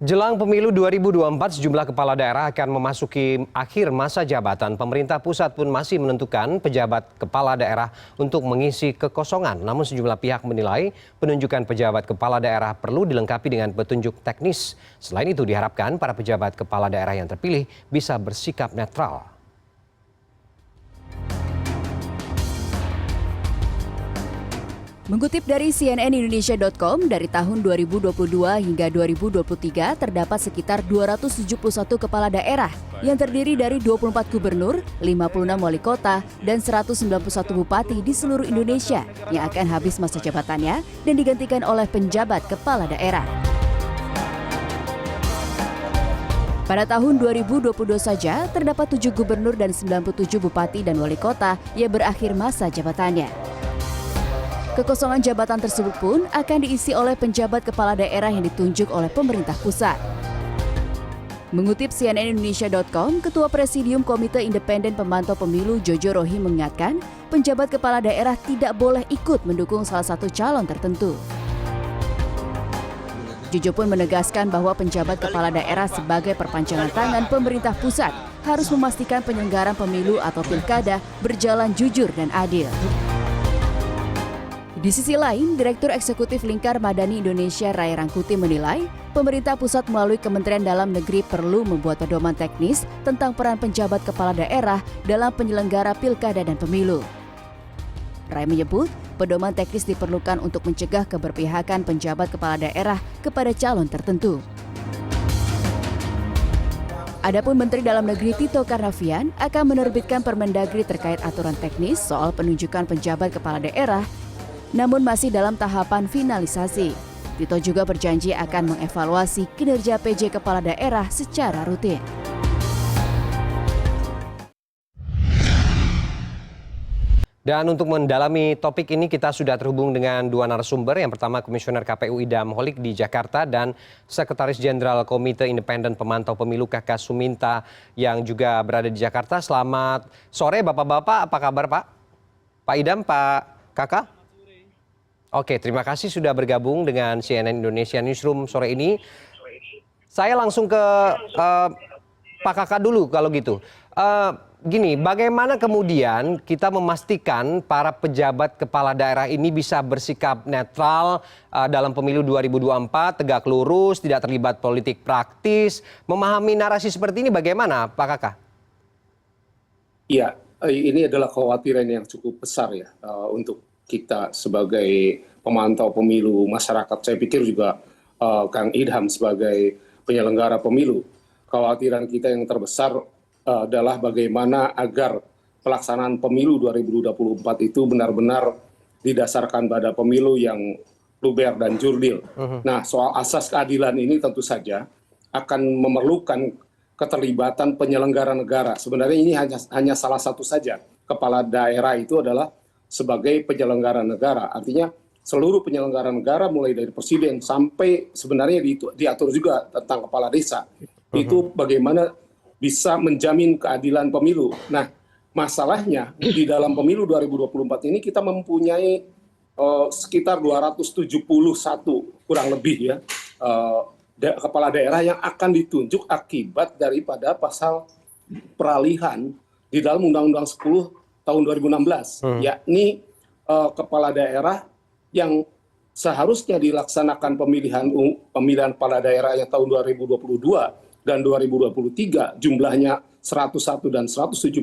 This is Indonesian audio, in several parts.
Jelang pemilu 2024, sejumlah kepala daerah akan memasuki akhir masa jabatan. Pemerintah pusat pun masih menentukan pejabat kepala daerah untuk mengisi kekosongan. Namun sejumlah pihak menilai penunjukan pejabat kepala daerah perlu dilengkapi dengan petunjuk teknis. Selain itu diharapkan para pejabat kepala daerah yang terpilih bisa bersikap netral. Mengutip dari cnnindonesia.com, dari tahun 2022 hingga 2023 terdapat sekitar 271 kepala daerah yang terdiri dari 24 gubernur, 56 wali kota, dan 191 bupati di seluruh Indonesia yang akan habis masa jabatannya dan digantikan oleh penjabat kepala daerah. Pada tahun 2022 saja, terdapat 7 gubernur dan 97 bupati dan wali kota yang berakhir masa jabatannya. Kekosongan jabatan tersebut pun akan diisi oleh penjabat kepala daerah yang ditunjuk oleh pemerintah pusat. Mengutip cnnindonesia.com, Ketua Presidium Komite Independen Pemantau Pemilu Jojo Rohim mengingatkan, penjabat kepala daerah tidak boleh ikut mendukung salah satu calon tertentu. Jojo pun menegaskan bahwa penjabat kepala daerah sebagai perpanjangan tangan pemerintah pusat harus memastikan penyelenggaraan pemilu atau pilkada berjalan jujur dan adil. Di sisi lain, Direktur Eksekutif Lingkar Madani Indonesia Ray Rangkuti menilai, pemerintah pusat melalui Kementerian Dalam Negeri perlu membuat pedoman teknis tentang peran penjabat kepala daerah dalam penyelenggara pilkada dan pemilu. Ray menyebut, pedoman teknis diperlukan untuk mencegah keberpihakan penjabat kepala daerah kepada calon tertentu. Adapun Menteri Dalam Negeri Tito Karnavian akan menerbitkan Permendagri terkait aturan teknis soal penunjukan penjabat kepala daerah, namun masih dalam tahapan finalisasi. Tito juga berjanji akan mengevaluasi kinerja PJ Kepala Daerah secara rutin. Dan untuk mendalami topik ini kita sudah terhubung dengan dua narasumber. Yang pertama Komisioner KPU Idam Holik di Jakarta dan Sekretaris Jenderal Komite Independen Pemantau Pemilu KK Suminta yang juga berada di Jakarta. Selamat sore Bapak-Bapak, apa kabar Pak? Pak Idam, Pak Kakak? Oke, terima kasih sudah bergabung dengan CNN Indonesia Newsroom sore ini. Saya langsung ke Pak Kakak dulu kalau gitu. Gini, bagaimana kemudian kita memastikan para pejabat kepala daerah ini bisa bersikap netral dalam pemilu 2024, tegak lurus, tidak terlibat politik praktis, memahami narasi seperti ini bagaimana Pak Kakak? Iya, ini adalah kekhawatiran yang cukup besar ya untuk kita sebagai pemantau pemilu masyarakat. Saya pikir juga Kang Idham sebagai penyelenggara pemilu. Kekhawatiran kita yang terbesar adalah bagaimana agar pelaksanaan pemilu 2024 itu benar-benar didasarkan pada pemilu yang luber dan jurdil. Nah, soal asas keadilan ini tentu saja akan memerlukan keterlibatan penyelenggara negara. Sebenarnya ini hanya salah satu saja. Kepala daerah itu adalah sebagai penyelenggara negara, artinya seluruh penyelenggara negara mulai dari presiden sampai sebenarnya diatur juga tentang kepala desa, itu bagaimana bisa menjamin keadilan pemilu. Nah, masalahnya di dalam pemilu 2024 ini kita mempunyai sekitar 271 kurang lebih ya kepala daerah yang akan ditunjuk akibat daripada pasal peralihan di dalam Undang-Undang 10 tahun 2016, yakni kepala daerah yang seharusnya dilaksanakan pemilihan kepala daerah yang tahun 2022 dan 2023 jumlahnya 101 dan 170,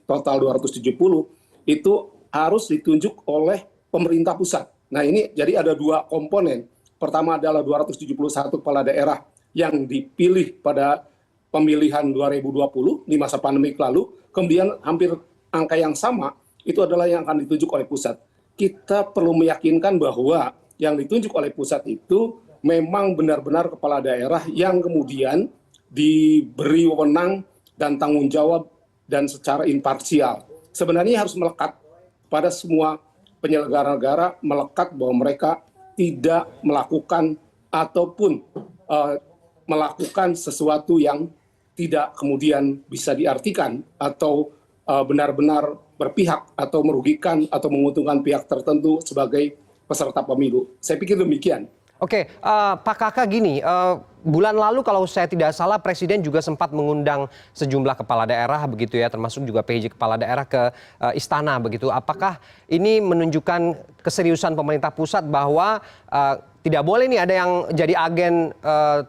total 270, itu harus ditunjuk oleh pemerintah pusat. Nah ini jadi ada dua komponen. Pertama adalah 271 kepala daerah yang dipilih pada pemilihan 2020 di masa pandemi lalu, kemudian hampir angka yang sama itu adalah yang akan ditunjuk oleh pusat. Kita perlu meyakinkan bahwa yang ditunjuk oleh pusat itu memang benar-benar kepala daerah yang kemudian diberi wewenang dan tanggung jawab dan secara imparsial. Sebenarnya harus melekat pada semua penyelenggara negara, melekat bahwa mereka tidak melakukan ataupun melakukan sesuatu yang tidak kemudian bisa diartikan atau benar-benar berpihak atau merugikan atau menguntungkan pihak tertentu sebagai peserta pemilu. Saya pikir demikian. Oke, Pak Kakak gini, bulan lalu kalau saya tidak salah Presiden juga sempat mengundang sejumlah kepala daerah begitu ya, termasuk juga PJ kepala daerah ke istana begitu. Apakah ini menunjukkan keseriusan pemerintah pusat bahwa tidak boleh nih ada yang jadi agen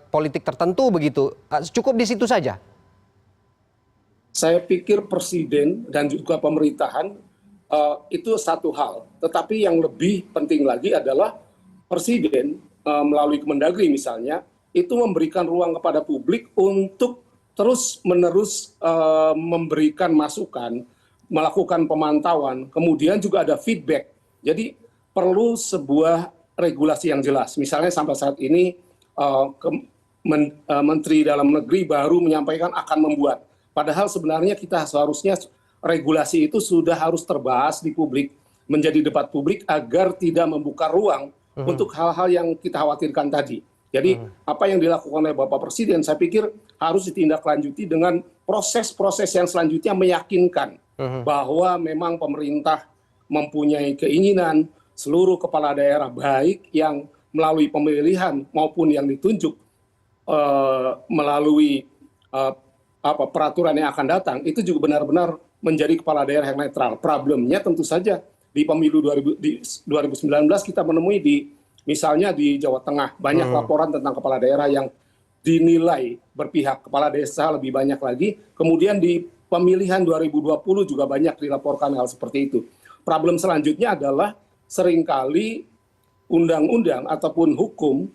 politik tertentu begitu? Cukup di situ saja? Saya pikir presiden dan juga pemerintahan itu satu hal. Tetapi yang lebih penting lagi adalah presiden melalui Kemendagri misalnya, itu memberikan ruang kepada publik untuk terus-menerus memberikan masukan, melakukan pemantauan, kemudian juga ada feedback. Jadi perlu sebuah regulasi yang jelas. Misalnya sampai saat ini Menteri Dalam Negeri baru menyampaikan akan membuat. Padahal sebenarnya kita seharusnya regulasi itu sudah harus terbahas di publik, menjadi debat publik agar tidak membuka ruang untuk hal-hal yang kita khawatirkan tadi. Jadi apa yang dilakukan oleh Bapak Presiden saya pikir harus ditindaklanjuti dengan proses-proses yang selanjutnya meyakinkan bahwa memang pemerintah mempunyai keinginan seluruh kepala daerah baik yang melalui pemilihan maupun yang ditunjuk melalui peraturan yang akan datang itu juga benar-benar menjadi kepala daerah yang netral. Problemnya tentu saja di pemilu 2019 kita menemui misalnya di Jawa Tengah banyak laporan tentang kepala daerah yang dinilai berpihak kepala desa lebih banyak lagi. Kemudian di pemilihan 2020 juga banyak dilaporkan hal seperti itu. Problem selanjutnya adalah seringkali undang-undang ataupun hukum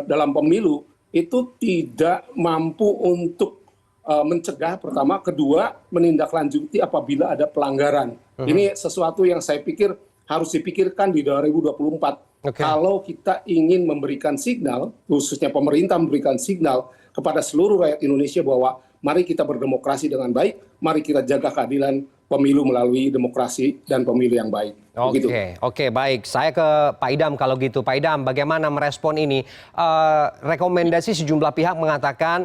dalam pemilu itu tidak mampu untuk mencegah pertama, kedua menindaklanjuti apabila ada pelanggaran. Ini sesuatu yang saya pikir harus dipikirkan di 2024. Kalau kita ingin memberikan signal, khususnya pemerintah memberikan signal kepada seluruh rakyat Indonesia bahwa mari kita berdemokrasi dengan baik, mari kita jaga keadilan pemilu melalui demokrasi dan pemilu yang baik. Oke, baik. Saya ke Pak Idam kalau gitu. Pak Idam, bagaimana merespon ini? Rekomendasi sejumlah pihak mengatakan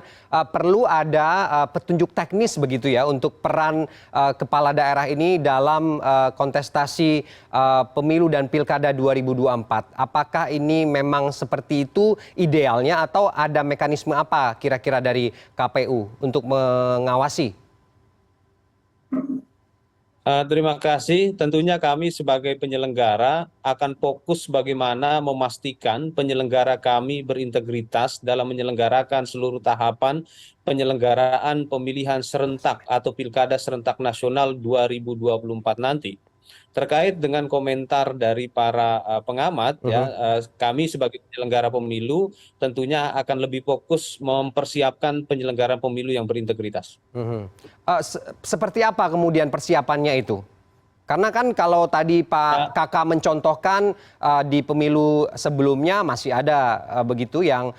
perlu ada petunjuk teknis begitu ya untuk peran kepala daerah ini dalam kontestasi pemilu dan pilkada 2024. Apakah ini memang seperti itu idealnya atau ada mekanisme apa kira-kira dari KPU untuk mengawasi? Terima kasih. Tentunya kami sebagai penyelenggara akan fokus bagaimana memastikan penyelenggara kami berintegritas dalam menyelenggarakan seluruh tahapan penyelenggaraan pemilihan serentak atau Pilkada Serentak Nasional 2024 nanti. Terkait dengan komentar dari para pengamat, kami sebagai penyelenggara pemilu tentunya akan lebih fokus mempersiapkan penyelenggaraan pemilu yang berintegritas. Seperti apa kemudian persiapannya itu? Karena kan kalau tadi Pak Kakak mencontohkan di pemilu sebelumnya masih ada begitu yang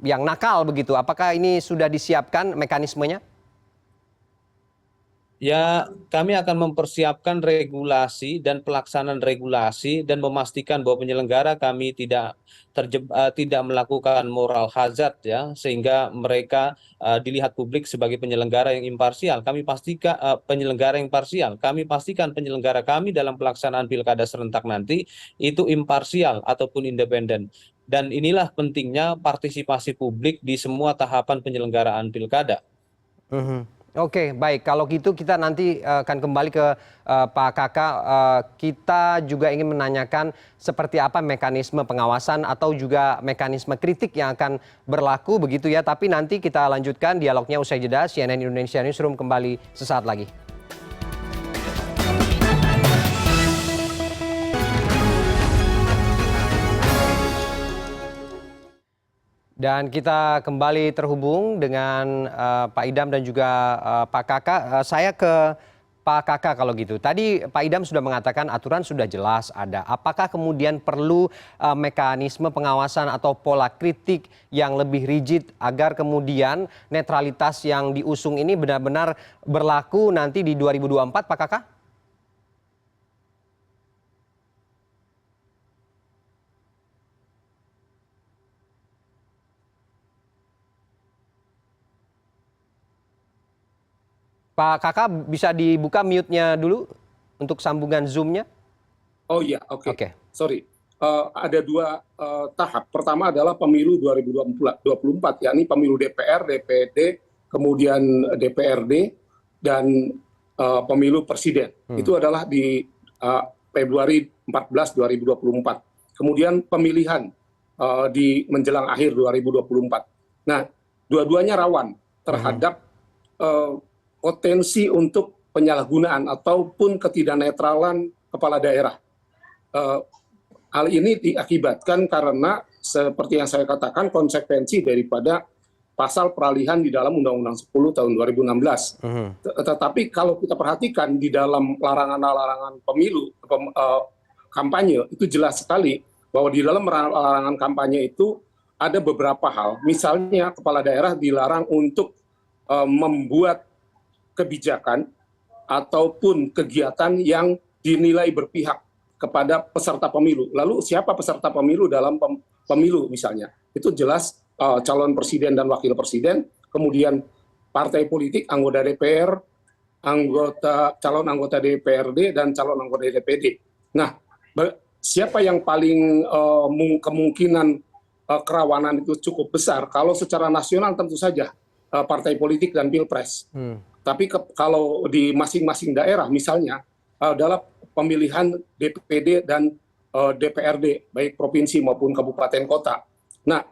nakal begitu. Apakah ini sudah disiapkan mekanismenya? Ya, kami akan mempersiapkan regulasi dan pelaksanaan regulasi dan memastikan bahwa penyelenggara kami tidak melakukan moral hazard ya, sehingga mereka dilihat publik sebagai penyelenggara yang imparsial. Kami pastikan penyelenggara yang imparsial. Kami pastikan penyelenggara kami dalam pelaksanaan pilkada serentak nanti itu imparsial ataupun independen. Dan inilah pentingnya partisipasi publik di semua tahapan penyelenggaraan pilkada. Oke, baik. Kalau gitu kita nanti akan kembali ke Pak Kakak. Kita juga ingin menanyakan seperti apa mekanisme pengawasan atau juga mekanisme kritik yang akan berlaku begitu ya. Tapi nanti kita lanjutkan dialognya usai jeda. CNN Indonesia Newsroom kembali sesaat lagi. Dan kita kembali terhubung dengan Pak Idam dan juga Pak Kakak. Saya ke Pak Kakak kalau gitu. Tadi Pak Idam sudah mengatakan aturan sudah jelas ada. Apakah kemudian perlu mekanisme pengawasan atau pola kritik yang lebih rigid agar kemudian netralitas yang diusung ini benar-benar berlaku nanti di 2024, Pak Kakak? Pak Kakak bisa dibuka mute-nya dulu untuk sambungan Zoom-nya? Oh iya, oke. Sorry. ada dua tahap. Pertama adalah pemilu 2024, yakni pemilu DPR, DPD, kemudian DPRD, dan pemilu presiden. Itu adalah di Februari 14 2024. Kemudian pemilihan di menjelang akhir 2024. Nah, dua-duanya rawan terhadap potensi untuk penyalahgunaan ataupun ketidaknetralan kepala daerah. Hal ini diakibatkan karena seperti yang saya katakan konsekuensi daripada pasal peralihan di dalam Undang-Undang 10 tahun 2016. Tetapi kalau kita perhatikan di dalam larangan-larangan pemilu, kampanye, itu jelas sekali bahwa di dalam larangan kampanye itu ada beberapa hal. Misalnya kepala daerah dilarang untuk membuat kebijakan ataupun kegiatan yang dinilai berpihak kepada peserta pemilu. Lalu siapa peserta pemilu dalam pemilu misalnya? Itu jelas calon presiden dan wakil presiden, kemudian partai politik, anggota DPR, calon anggota DPRD, dan calon anggota DPD. Nah, siapa yang paling kemungkinan kerawanan itu cukup besar? Kalau secara nasional tentu saja partai politik dan pilpres. Tapi kalau di masing-masing daerah misalnya adalah pemilihan DPD dan DPRD, baik provinsi maupun kabupaten kota. Nah,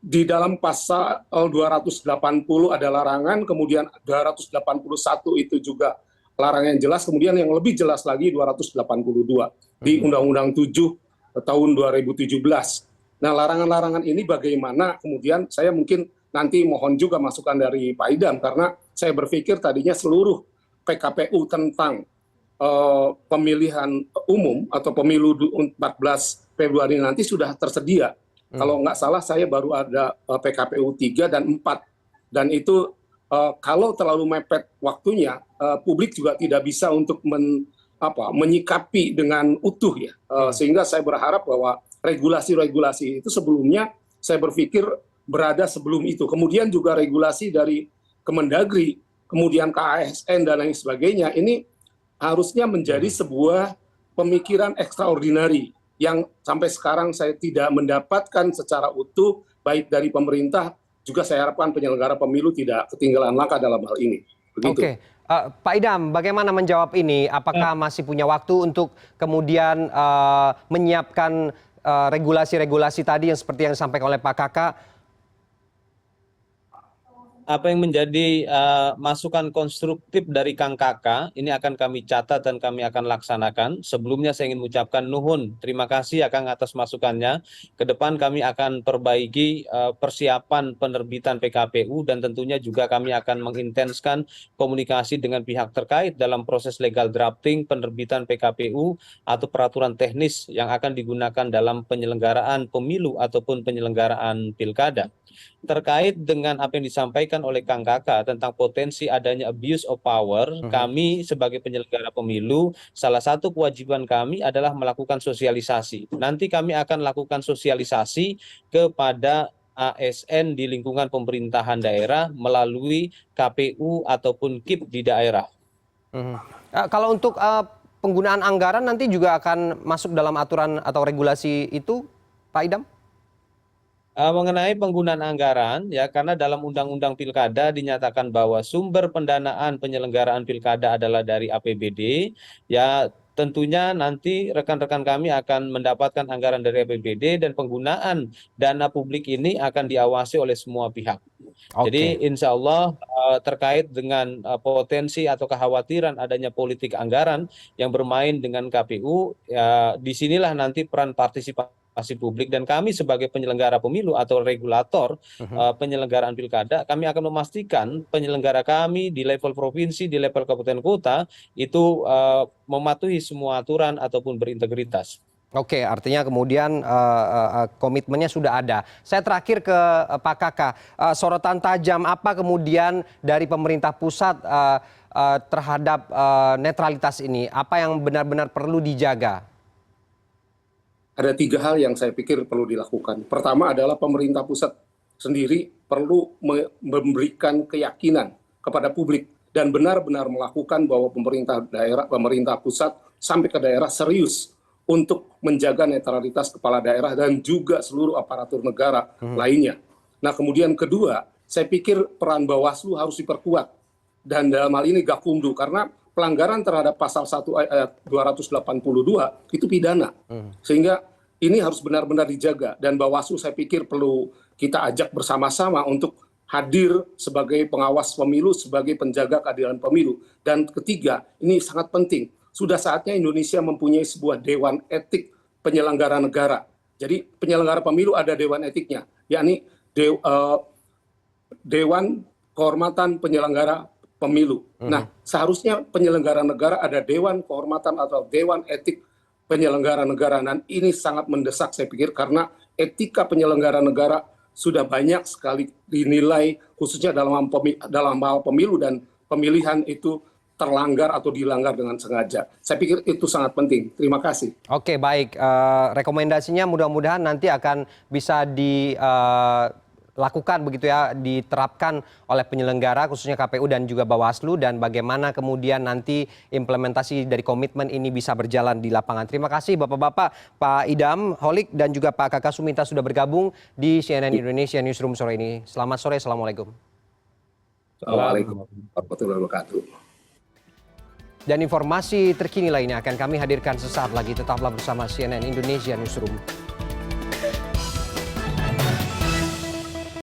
di dalam pasal 280 ada larangan, kemudian 281 itu juga larangan yang jelas, kemudian yang lebih jelas lagi 282 di Undang-Undang 7 tahun 2017. Nah, larangan-larangan ini bagaimana kemudian saya mungkin nanti mohon juga masukan dari Pak Idam, karena saya berpikir tadinya seluruh PKPU tentang pemilihan umum atau pemilu 14 Februari nanti sudah tersedia. Kalau nggak salah saya baru ada PKPU 3 dan 4. Dan itu kalau terlalu mepet waktunya, publik juga tidak bisa untuk menyikapi dengan utuh ya. Sehingga saya berharap bahwa regulasi-regulasi itu sebelumnya saya berpikir berada sebelum itu. Kemudian juga regulasi dari Kemendagri, kemudian KASN dan lain sebagainya, ini harusnya menjadi sebuah pemikiran ekstraordinari yang sampai sekarang saya tidak mendapatkan secara utuh, baik dari pemerintah, juga saya harapkan penyelenggara pemilu tidak ketinggalan langkah dalam hal ini. Begitu. Oke, Pak Idam, bagaimana menjawab ini? Apakah masih punya waktu untuk kemudian menyiapkan regulasi-regulasi tadi yang seperti yang disampaikan oleh Pak Kakak? Apa yang menjadi masukan konstruktif dari Kang Kakak ini akan kami catat dan kami akan laksanakan. Sebelumnya saya ingin mengucapkan nuhun, terima kasih ya Kang atas masukannya. Ke depan kami akan perbaiki persiapan penerbitan PKPU dan tentunya juga kami akan mengintenskan komunikasi dengan pihak terkait dalam proses legal drafting penerbitan PKPU atau peraturan teknis yang akan digunakan dalam penyelenggaraan pemilu ataupun penyelenggaraan pilkada. Terkait dengan apa yang disampaikan oleh Kang Kakak tentang potensi adanya abuse of power, kami sebagai penyelenggara pemilu, salah satu kewajiban kami adalah melakukan sosialisasi. Nanti kami akan lakukan sosialisasi kepada ASN di lingkungan pemerintahan daerah melalui KPU ataupun KIP di daerah. Kalau untuk penggunaan anggaran nanti juga akan masuk dalam aturan atau regulasi itu, Pak Idam? Mengenai penggunaan anggaran, ya karena dalam Undang-Undang Pilkada dinyatakan bahwa sumber pendanaan penyelenggaraan pilkada adalah dari APBD, ya tentunya nanti rekan-rekan kami akan mendapatkan anggaran dari APBD dan penggunaan dana publik ini akan diawasi oleh semua pihak. Jadi insya Allah terkait dengan potensi atau kekhawatiran adanya politik anggaran yang bermain dengan KPU, ya disinilah nanti peran partisipasi publik dan kami sebagai penyelenggara pemilu atau regulator penyelenggaraan pilkada, kami akan memastikan penyelenggara kami di level provinsi, di level kabupaten kota itu mematuhi semua aturan ataupun berintegritas. Oke, artinya kemudian komitmennya sudah ada. Saya terakhir ke Pak Kakak, sorotan tajam apa kemudian dari pemerintah pusat terhadap netralitas ini? Apa yang benar-benar perlu dijaga? Ada 3 hal yang saya pikir perlu dilakukan. Pertama adalah pemerintah pusat sendiri perlu memberikan keyakinan kepada publik dan benar-benar melakukan bahwa pemerintah pusat sampai ke daerah serius untuk menjaga netralitas kepala daerah dan juga seluruh aparatur negara lainnya. Nah, kemudian kedua, saya pikir peran Bawaslu harus diperkuat. Dan dalam hal ini Gakumdu, karena pelanggaran terhadap pasal 1 ayat 282 itu pidana. Sehingga ini harus benar-benar dijaga. Dan Bawaslu saya pikir perlu kita ajak bersama-sama untuk hadir sebagai pengawas pemilu, sebagai penjaga keadilan pemilu. Dan ketiga, ini sangat penting. Sudah saatnya Indonesia mempunyai sebuah dewan etik penyelenggara negara. Jadi penyelenggara pemilu ada dewan etiknya, yakni Dewan Kehormatan Penyelenggara Pemilu. Nah, seharusnya penyelenggara negara ada Dewan Kehormatan atau Dewan Etik Penyelenggara Negara. Dan ini sangat mendesak saya pikir karena etika penyelenggara negara sudah banyak sekali dinilai khususnya dalam hal pemilu dan pemilihan itu terlanggar atau dilanggar dengan sengaja. Saya pikir itu sangat penting. Terima kasih. Oke, baik. Rekomendasinya mudah-mudahan nanti akan bisa dilakukan begitu ya, diterapkan oleh penyelenggara khususnya KPU dan juga Bawaslu, dan bagaimana kemudian nanti implementasi dari komitmen ini bisa berjalan di lapangan. Terima kasih Bapak-Bapak, Pak Idam Holik dan juga Pak Kakak Suminta sudah bergabung di CNN Indonesia Newsroom sore ini. Selamat sore, Assalamualaikum. Assalamualaikum warahmatullahi wabarakatuh. Dan informasi terkini lainnya akan kami hadirkan sesaat lagi. Tetaplah bersama CNN Indonesia Newsroom.